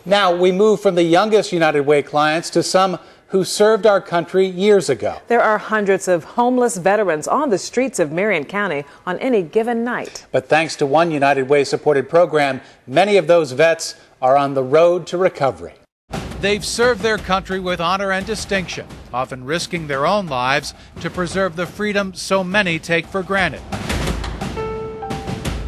Now we move from the youngest United Way clients to some who served our country years ago. There are hundreds of homeless veterans on the streets of Marion County on any given night. But thanks to one United Way supported program, many of those vets are on the road to recovery. They've served their country with honor and distinction, often risking their own lives to preserve the freedom so many take for granted.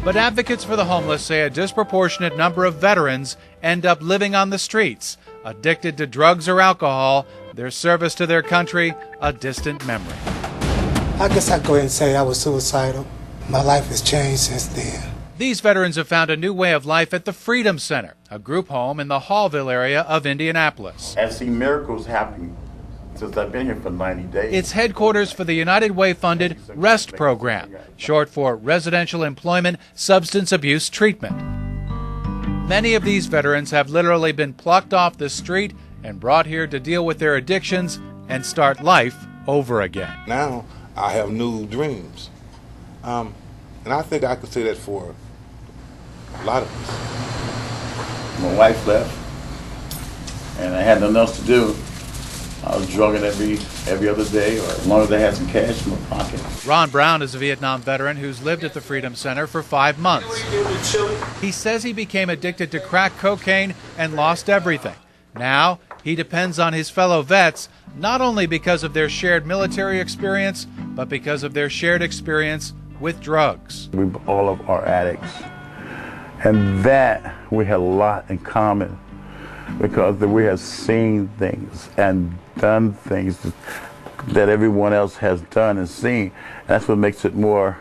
But advocates for the homeless say a disproportionate number of veterans end up living on the streets, addicted to drugs or alcohol, their service to their country a distant memory. I guess I'd go ahead and say I was suicidal. My life has changed since then. These veterans have found a new way of life at the Freedom Center, a group home in the Hallville area of Indianapolis. I've seen miracles happening since I've been here for 90 days. It's headquarters for the United Way-funded REST program, short for Residential Employment Substance Abuse Treatment. Many of these veterans have literally been plucked off the street and brought here to deal with their addictions and start life over again. Now I have new dreams. And I think I could say that for a lot of us. My wife left, and I had nothing else to do. I was drugging every other day, or as long as I had some cash in my pocket. Ron Brown is a Vietnam veteran who's lived at the Freedom Center for 5 months. He says he became addicted to crack cocaine and lost everything. Now he depends on his fellow vets, not only because of their shared military experience, but because of their shared experience with drugs. We all of our addicts, and that we have a lot in common, because we have seen things and done things that everyone else has done and seen. That's what makes it more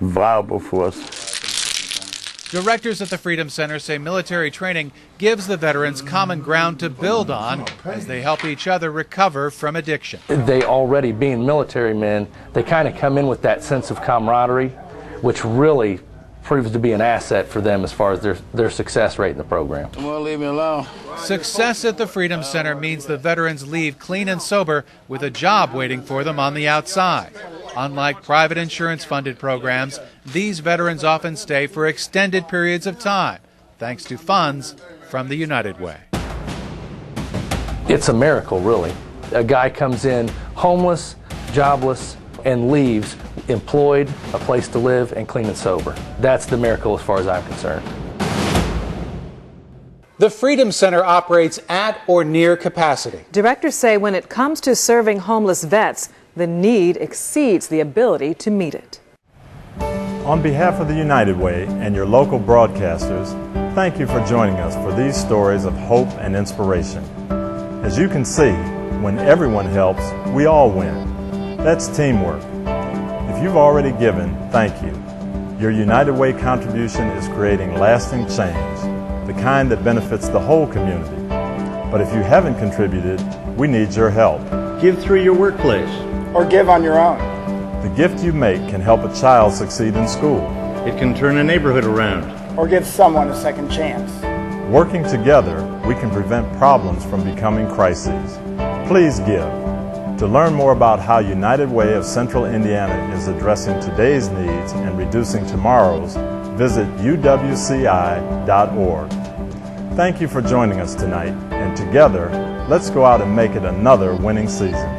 viable for us. Directors at the Freedom Center say military training gives the veterans common ground to build on as they help each other recover from addiction. They already, being military men, they kind of come in with that sense of camaraderie, which really proves to be an asset for them as far as their success rate in the program. Come on, leave me alone. Success at the Freedom Center means the veterans leave clean and sober with a job waiting for them on the outside. Unlike private insurance-funded programs, these veterans often stay for extended periods of time, thanks to funds from the United Way. It's a miracle, really. A guy comes in homeless, jobless, and leaves employed, a place to live, and clean and sober. That's the miracle as far as I'm concerned. The Freedom Center operates at or near capacity. Directors say when it comes to serving homeless vets, the need exceeds the ability to meet it. On behalf of the United Way and your local broadcasters, thank you for joining us for these stories of hope and inspiration. As you can see, when everyone helps, we all win. That's teamwork. If you've already given, thank you. Your United Way contribution is creating lasting change, the kind that benefits the whole community. But if you haven't contributed, we need your help. Give through your workplace. Or give on your own. The gift you make can help a child succeed in school. It can turn a neighborhood around. Or give someone a second chance. Working together, we can prevent problems from becoming crises. Please give. To learn more about how United Way of Central Indiana is addressing today's needs and reducing tomorrow's, visit uwci.org. Thank you for joining us tonight, and together, let's go out and make it another winning season.